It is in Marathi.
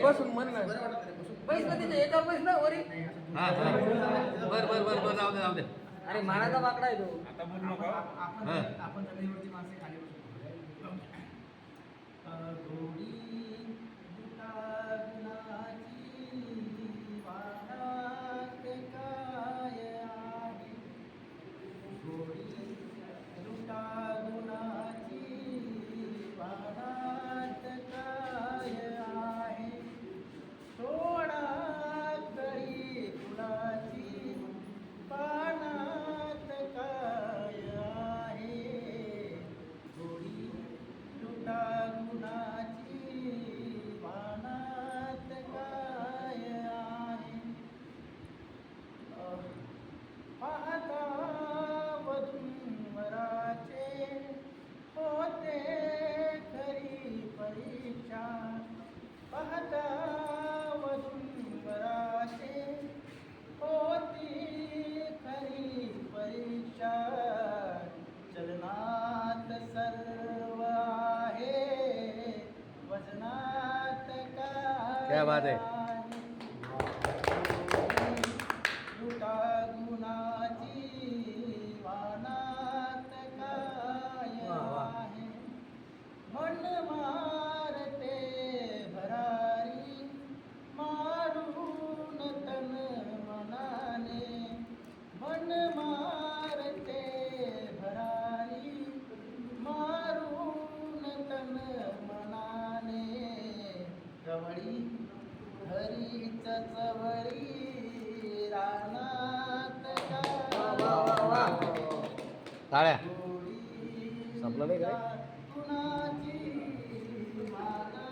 बसून म्हण ना पैस ना तिथे याच्यावर पैस ना वरी बर बर बर बर जाऊ दे जाऊ दे अरे माराचा बाकडा आहे तो आता बोलू नका आपण जमिनीवरती माणसे खाली बसू घोडी दुटा गुणाची वाणात काय आहे घोडी दुटा गुणाची वाणात काय आहे थोडा कळी फुलाची पानात काय आहे थोडी तुटा गुणाची पानात काय आहे पाहता वधूवराचे होते खरी परीक्षा पाहता वधूवराचे होती खरी परीक्षा चलनात सर्व आहे वजनात काय बात आहे लुटा गुणाची वानात काय आहे मन मारते भरारी मारून तन मनाने मन मारते भरारी मारून तन मनाने कवळी हरीच चवळी रानात टाळ्या संपलं नाही काय कुणाची माना